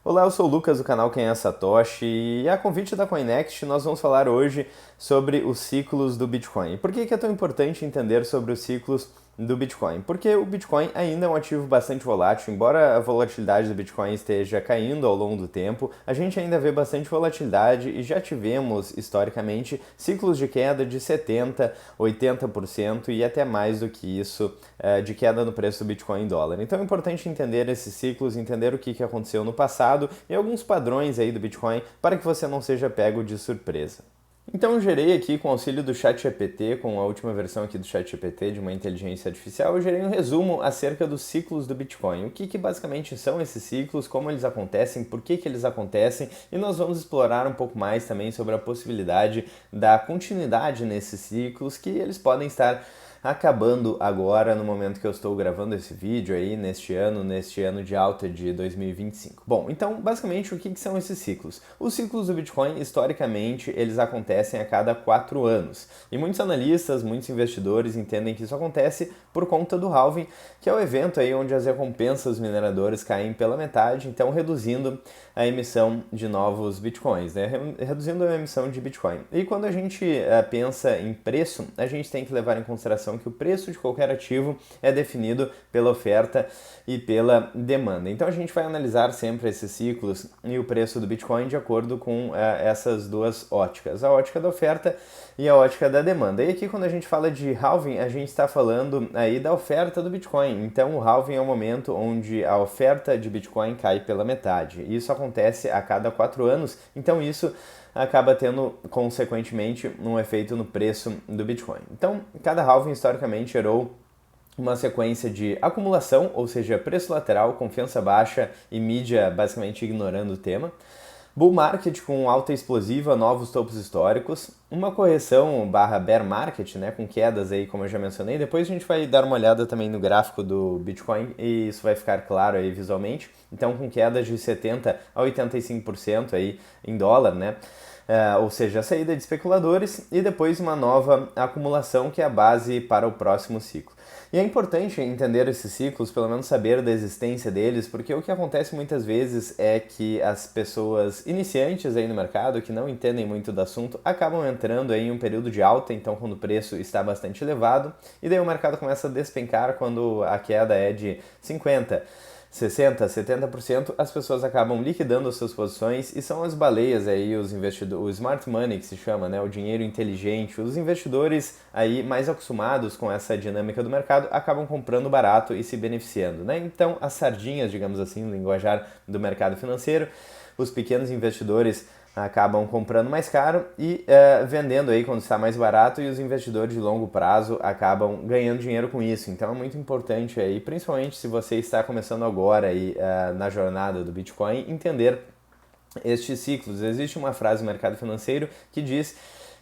Olá, eu sou o Lucas do canal Quem é Satoshi e a convite da Coinext nós vamos falar hoje sobre os ciclos do Bitcoin. Por que é tão importante entender sobre os ciclos do Bitcoin? Porque o Bitcoin ainda é um ativo bastante volátil, embora a volatilidade do Bitcoin esteja caindo ao longo do tempo, a gente ainda vê bastante volatilidade e já tivemos, historicamente, ciclos de queda de 70%, 80% e até mais do que isso de queda no preço do Bitcoin em dólar. Então é importante entender esses ciclos, entender o que aconteceu no passado e alguns padrões aí do Bitcoin para que você não seja pego de surpresa. Então eu gerei aqui com o auxílio do ChatGPT, com a última versão aqui do ChatGPT de uma inteligência artificial, eu gerei um resumo acerca dos ciclos do Bitcoin. O que basicamente são esses ciclos, como eles acontecem, por que eles acontecem, e nós vamos explorar um pouco mais também sobre a possibilidade da continuidade nesses ciclos, que eles podem estar acabando agora no momento que eu estou gravando esse vídeo aí, neste ano de alta de 2025. Bom, então basicamente o que são esses ciclos? Os ciclos do Bitcoin, historicamente, eles acontecem a cada 4 anos. E muitos analistas, muitos investidores entendem que isso acontece por conta do halving, que é o evento aí onde as recompensas dos mineradores caem pela metade, então reduzindo a emissão de novos Bitcoins, né? Reduzindo a emissão de Bitcoin. E quando a gente pensa em preço, a gente tem que levar em consideração que o preço de qualquer ativo é definido pela oferta e pela demanda. Então a gente vai analisar sempre esses ciclos e o preço do Bitcoin de acordo com essas duas óticas, a ótica da oferta e a ótica da demanda. E aqui quando a gente fala de halving, a gente está falando aí da oferta do Bitcoin. Então o halving é o momento onde a oferta de Bitcoin cai pela metade. Isso acontece a cada 4 anos, então isso acaba tendo, consequentemente, um efeito no preço do Bitcoin. Então, cada halving historicamente gerou uma sequência de acumulação, ou seja, preço lateral, confiança baixa e mídia basicamente ignorando o tema. Bull market com alta explosiva, novos topos históricos, uma correção barra bear market, né, com quedas aí, como eu já mencionei. Depois a gente vai dar uma olhada também no gráfico do Bitcoin e isso vai ficar claro aí visualmente. Então, com quedas de 70% a 85% aí em dólar, né? Ou seja, a saída de especuladores e depois uma nova acumulação que é a base para o próximo ciclo. E é importante entender esses ciclos, pelo menos saber da existência deles, porque o que acontece muitas vezes é que as pessoas iniciantes aí no mercado, que não entendem muito do assunto, acabam entrando aí em um período de alta, então quando o preço está bastante elevado, e daí o mercado começa a despencar quando a queda é de 50%. 60%, 70%, as pessoas acabam liquidando as suas posições e são as baleias aí, os investidores, o smart money que se chama, né, o dinheiro inteligente, os investidores aí mais acostumados com essa dinâmica do mercado acabam comprando barato e se beneficiando, né? Então, as sardinhas, digamos assim, no linguajar do mercado financeiro, os pequenos investidores acabam comprando mais caro e vendendo aí quando está mais barato e os investidores de longo prazo acabam ganhando dinheiro com isso. Então é muito importante aí, principalmente se você está começando agora aí na jornada do Bitcoin, entender estes ciclos. Existe uma frase no mercado financeiro que diz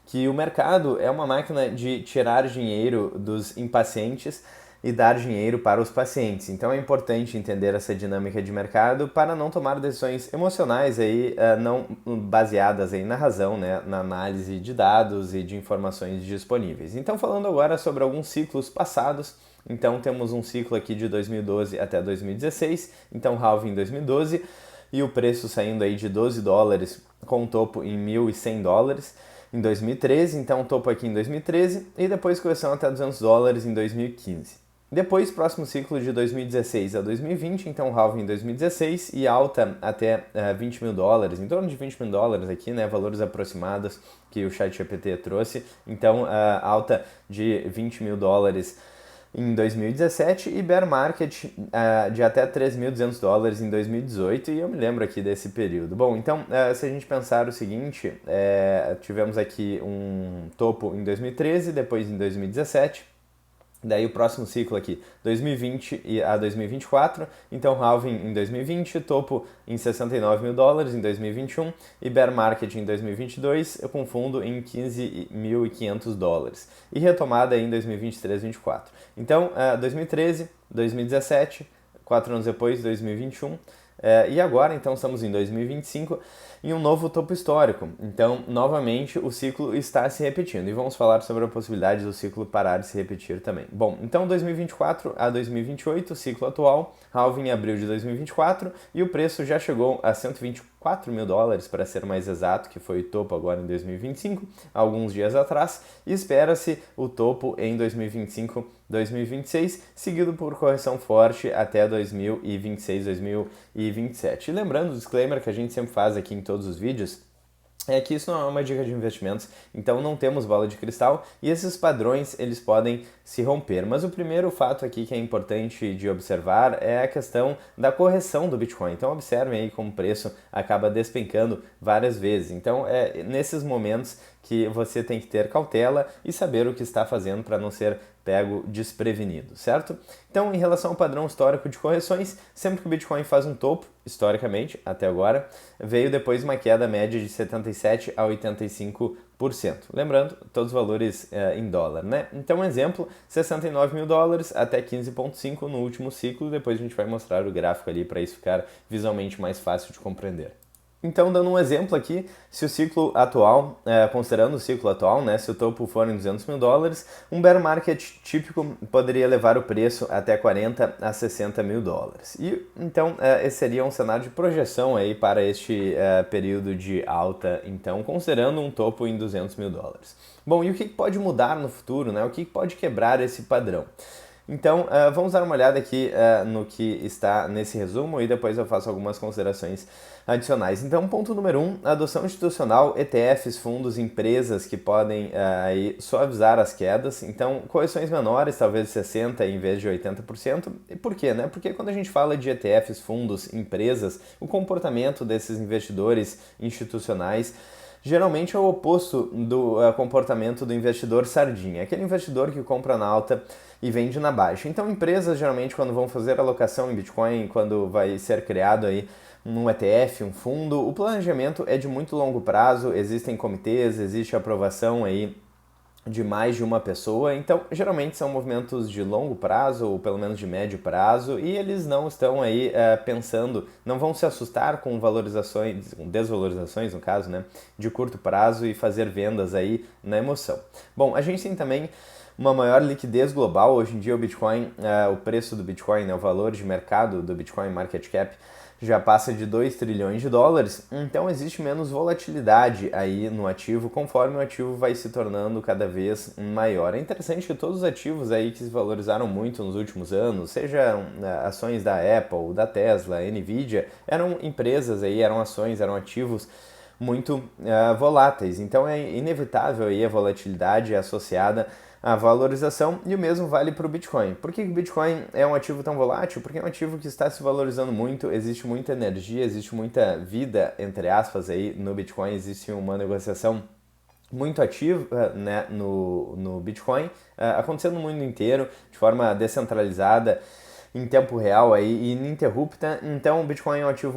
que o mercado é uma máquina de tirar dinheiro dos impacientes e dar dinheiro para os pacientes. Então é importante entender essa dinâmica de mercado para não tomar decisões emocionais aí, não baseadas aí na razão, né, na análise de dados e de informações disponíveis. Então falando agora sobre alguns ciclos passados, então temos um ciclo aqui de 2012 até 2016, então halving em 2012 e o preço saindo aí de 12 dólares com um topo em 1.100 dólares em 2013, então topo aqui em 2013 e depois correção até 200 dólares em 2015. Depois, próximo ciclo de 2016 a 2020, então halving em 2016 e alta até 20 mil dólares, em torno de 20 mil dólares aqui, né, valores aproximados que o ChatGPT trouxe. Então, alta de 20 mil dólares em 2017 e bear market de até 3.200 dólares em 2018 e eu me lembro aqui desse período. Bom, então se a gente pensar o seguinte, tivemos aqui um topo em 2013, depois em 2017, daí o próximo ciclo aqui, 2020 a 2024, então halving em 2020, topo em 69 mil dólares em 2021 e bear market em 2022, com fundo em 15.500 dólares e retomada em 2023-24. Então, 2013, 2017, 4 anos depois, 2021, E agora, então, estamos em 2025 em um novo topo histórico. Então, novamente, o ciclo está se repetindo. E vamos falar sobre a possibilidade do ciclo parar de se repetir também. Bom, então 2024 a 2028, ciclo atual, halving em abril de 2024, e o preço já chegou a 124 mil dólares, para ser mais exato, que foi o topo agora em 2025, alguns dias atrás, e espera-se o topo em 2025, 2026, seguido por correção forte até 2026, 2027. E lembrando o disclaimer que a gente sempre faz aqui em todos os vídeos, é que isso não é uma dica de investimentos, então não temos bola de cristal e esses padrões eles podem se romper. Mas o primeiro fato aqui que é importante de observar é a questão da correção do Bitcoin. Então observem aí como o preço acaba despencando várias vezes. Então é nesses momentos que você tem que ter cautela e saber o que está fazendo para não ser pego desprevenido, certo? Então, em relação ao padrão histórico de correções, sempre que o Bitcoin faz um topo, historicamente, até agora, veio depois uma queda média de 77% a 85%. Lembrando, todos os valores em dólar, né? Então, um exemplo, 69 mil dólares até 15,5 no último ciclo, depois a gente vai mostrar o gráfico ali para isso ficar visualmente mais fácil de compreender. Então, dando um exemplo aqui, se o ciclo atual, considerando o ciclo atual, né, se o topo for em 200 mil dólares, um bear market típico poderia levar o preço até 40 a 60 mil dólares. E então, esse seria um cenário de projeção aí para este período de alta, então, considerando um topo em 200 mil dólares. Bom, e o que pode mudar no futuro, né? O que pode quebrar esse padrão? Então, vamos dar uma olhada aqui no que está nesse resumo e depois eu faço algumas considerações adicionais. Então, ponto número 1, adoção institucional, ETFs, fundos, empresas que podem aí suavizar as quedas. Então, correções menores, talvez 60% em vez de 80%. E por quê? Né? Porque quando a gente fala de ETFs, fundos, empresas, o comportamento desses investidores institucionais geralmente é o oposto do comportamento do investidor sardinha, aquele investidor que compra na alta e vende na baixa. Então, empresas geralmente quando vão fazer alocação em Bitcoin, quando vai ser criado aí um ETF, um fundo, o planejamento é de muito longo prazo, existem comitês, existe aprovação aí de mais de uma pessoa, então geralmente são movimentos de longo prazo ou pelo menos de médio prazo e eles não estão aí pensando, não vão se assustar com valorizações, com desvalorizações no caso, né, de curto prazo e fazer vendas aí na emoção. Bom, a gente tem também uma maior liquidez global. Hoje em dia o Bitcoin, o preço do Bitcoin, né, o valor de mercado do Bitcoin Market Cap já passa de 2 trilhões de dólares, então existe menos volatilidade aí no ativo, conforme o ativo vai se tornando cada vez maior. É interessante que todos os ativos aí que se valorizaram muito nos últimos anos, sejam ações da Apple, da Tesla, Nvidia, eram empresas aí, eram ações, eram ativos muito voláteis, então é inevitável aí a volatilidade associada à valorização e o mesmo vale para o Bitcoin. Por que o Bitcoin é um ativo tão volátil? Porque é um ativo que está se valorizando muito, existe muita energia, existe muita vida, entre aspas, aí no Bitcoin, existe uma negociação muito ativa né, no Bitcoin, acontecendo no mundo inteiro, de forma descentralizada, em tempo real aí, e ininterrupta. Então o Bitcoin é um ativo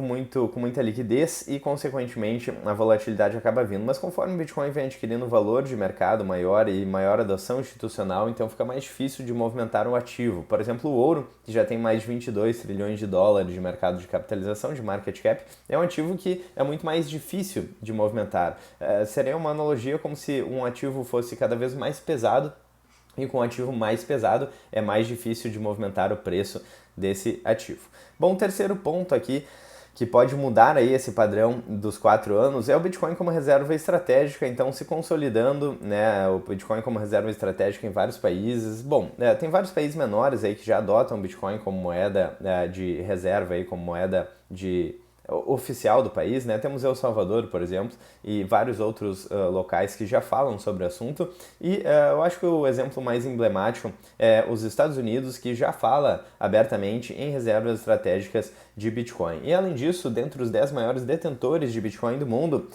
com muita liquidez e, consequentemente, a volatilidade acaba vindo. Mas conforme o Bitcoin vem adquirindo valor de mercado maior e maior adoção institucional, então fica mais difícil de movimentar o ativo. Por exemplo, o ouro, que já tem mais de 22 trilhões de dólares de mercado de capitalização, de market cap, é um ativo que é muito mais difícil de movimentar. Seria uma analogia como se um ativo fosse cada vez mais pesado, e com um ativo mais pesado é mais difícil de movimentar o preço desse ativo. Bom, o terceiro ponto aqui que pode mudar aí esse padrão dos 4 anos é o Bitcoin como reserva estratégica, então se consolidando, né, o Bitcoin como reserva estratégica em vários países. Bom, tem vários países menores aí que já adotam o Bitcoin como moeda de reserva aí, como moeda oficial do país, né? Temos El Salvador, por exemplo, e vários outros locais que já falam sobre o assunto. E eu acho que o exemplo mais emblemático é os Estados Unidos, que já fala abertamente em reservas estratégicas de Bitcoin. E além disso, dentre os 10 maiores detentores de Bitcoin do mundo,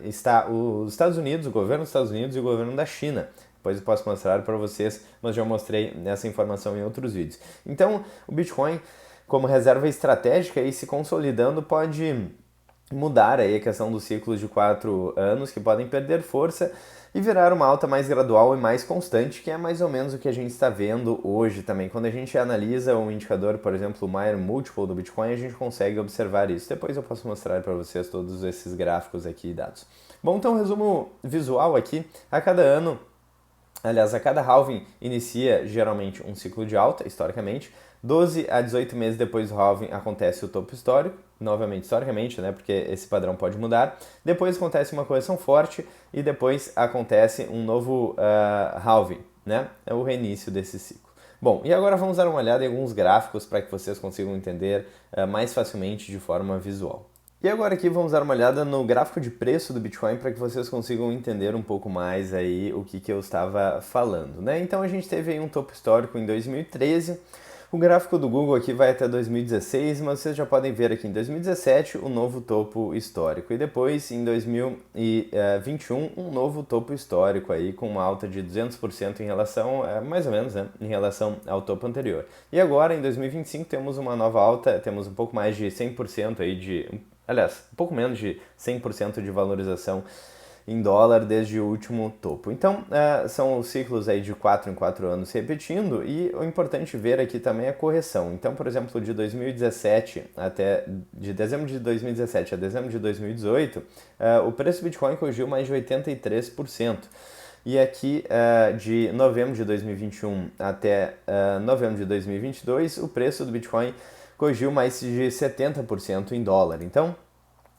está os Estados Unidos, o governo dos Estados Unidos e o governo da China. Depois eu posso mostrar para vocês, mas já mostrei essa informação em outros vídeos. Então, o Bitcoin como reserva estratégica e se consolidando pode mudar aí a questão dos ciclos de 4 anos, que podem perder força e virar uma alta mais gradual e mais constante, que é mais ou menos o que a gente está vendo hoje também. Quando a gente analisa um indicador, por exemplo, o Mayer Multiple do Bitcoin, a gente consegue observar isso. Depois eu posso mostrar para vocês todos esses gráficos aqui e dados. Bom, então resumo visual aqui. A cada ano, aliás, a cada halving inicia geralmente um ciclo de alta, historicamente. 12 a 18 meses depois do halving acontece o topo histórico, novamente historicamente, né, porque esse padrão pode mudar. Depois acontece uma correção forte e depois acontece um novo halving, né, é o reinício desse ciclo. Bom, e agora vamos dar uma olhada em alguns gráficos para que vocês consigam entender mais facilmente de forma visual. E agora aqui vamos dar uma olhada no gráfico de preço do Bitcoin para que vocês consigam entender um pouco mais aí o que eu estava falando, né? Então a gente teve aí um topo histórico em 2013, o gráfico do Google aqui vai até 2016, mas vocês já podem ver aqui em 2017 o novo topo histórico e depois em 2021 um novo topo histórico aí com uma alta de 200% em relação, mais ou menos, né, em relação ao topo anterior. E agora em 2025 temos uma nova alta, temos um pouco mais de 100% aí aliás, um pouco menos de 100% de valorização em dólar desde o último topo. Então, são os ciclos aí de 4 em 4 anos repetindo e o importante ver aqui também é a correção. Então, por exemplo, de 2017 de dezembro de 2017 a dezembro de 2018, o preço do Bitcoin corrigiu mais de 83%. E aqui, de novembro de 2021 até novembro de 2022, o preço do Bitcoin corrigiu mais de 70% em dólar. Então,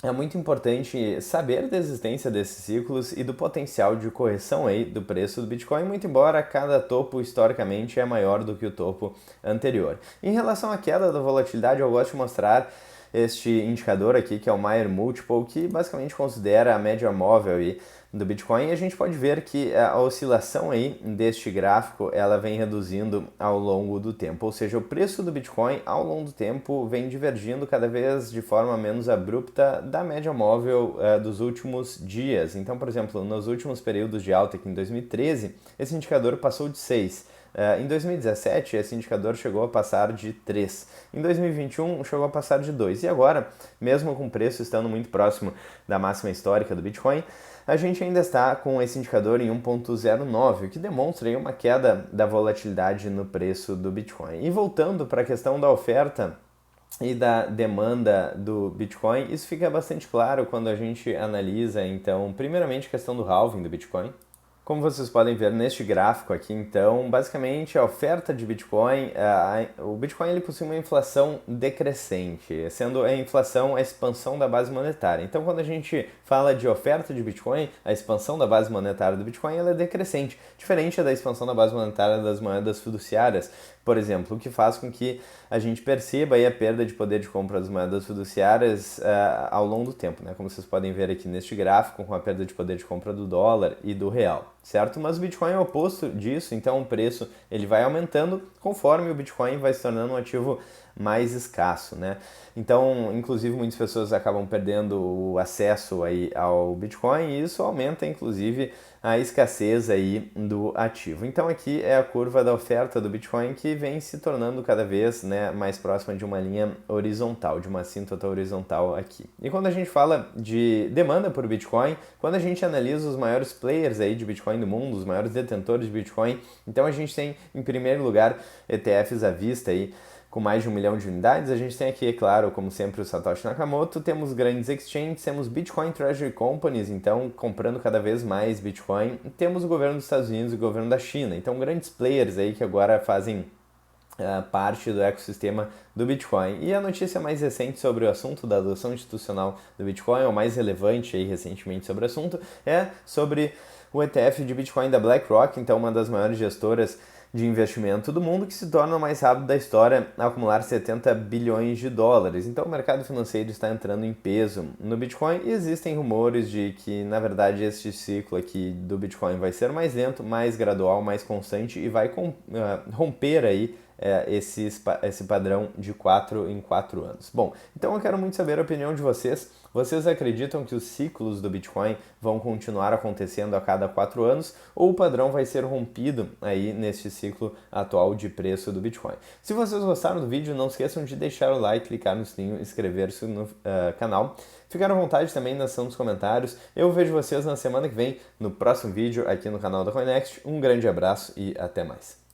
é muito importante saber da existência desses ciclos e do potencial de correção aí do preço do Bitcoin, muito embora cada topo historicamente é maior do que o topo anterior. Em relação à queda da volatilidade, eu gosto de mostrar este indicador aqui, que é o Mayer Multiple, que basicamente considera a média móvel aí do Bitcoin, e a gente pode ver que a oscilação aí deste gráfico ela vem reduzindo ao longo do tempo, ou seja, o preço do Bitcoin ao longo do tempo vem divergindo cada vez de forma menos abrupta da média móvel dos últimos dias. Então, por exemplo, nos últimos períodos de alta aqui em 2013, esse indicador passou de 6. Em 2017, esse indicador chegou a passar de 3. Em 2021, chegou a passar de 2. E agora, mesmo com o preço estando muito próximo da máxima histórica do Bitcoin, a gente ainda está com esse indicador em 1.09, o que demonstra aí uma queda da volatilidade no preço do Bitcoin. E voltando para a questão da oferta e da demanda do Bitcoin, isso fica bastante claro quando a gente analisa, então, primeiramente a questão do halving do Bitcoin. Como vocês podem ver neste gráfico aqui, então, basicamente a oferta de Bitcoin, o Bitcoin ele possui uma inflação decrescente, sendo a inflação a expansão da base monetária. Então, quando a gente fala de oferta de Bitcoin, a expansão da base monetária do Bitcoin ela é decrescente, diferente da expansão da base monetária das moedas fiduciárias, por exemplo, o que faz com que a gente perceba aí a perda de poder de compra das moedas fiduciárias ao longo do tempo, né? Como vocês podem ver aqui neste gráfico, com a perda de poder de compra do dólar e do real, certo? Mas o Bitcoin é o oposto disso, então o preço ele vai aumentando conforme o Bitcoin vai se tornando um ativo mais escasso, né? Então, inclusive, muitas pessoas acabam perdendo o acesso aí ao Bitcoin e isso aumenta, inclusive, a escassez aí do ativo. Então, aqui é a curva da oferta do Bitcoin que vem se tornando cada vez, né, mais próxima de uma linha horizontal, de uma assíntota horizontal aqui. E quando a gente fala de demanda por Bitcoin, quando a gente analisa os maiores players aí de Bitcoin do mundo, os maiores detentores de Bitcoin, então a gente tem, em primeiro lugar, ETFs à vista aí, com mais de 1 milhão de unidades. A gente tem aqui, é claro, como sempre, o Satoshi Nakamoto, temos grandes exchanges, temos Bitcoin Treasury Companies, então comprando cada vez mais Bitcoin, temos o governo dos Estados Unidos e o governo da China, então grandes players aí que agora fazem parte do ecossistema do Bitcoin. E a notícia mais recente sobre o assunto da adoção institucional do Bitcoin, ou mais relevante aí recentemente sobre o assunto, é sobre o ETF de Bitcoin da BlackRock, então uma das maiores gestoras de investimento do mundo, que se torna o mais rápido da história a acumular 70 bilhões de dólares. Então o mercado financeiro está entrando em peso no Bitcoin e existem rumores de que, na verdade, este ciclo aqui do Bitcoin vai ser mais lento, mais gradual, mais constante e vai romper aí esse padrão de 4 em 4 anos. Bom, então eu quero muito saber a opinião de vocês. Vocês acreditam que os ciclos do Bitcoin vão continuar acontecendo a cada 4 anos ou o padrão vai ser rompido aí neste ciclo atual de preço do Bitcoin? Se vocês gostaram do vídeo, não esqueçam de deixar o like, clicar no sininho, inscrever-se no canal. Ficaram à vontade também na seção dos comentários. Eu vejo vocês na semana que vem no próximo vídeo aqui no canal da Coinext. Um grande abraço e até mais.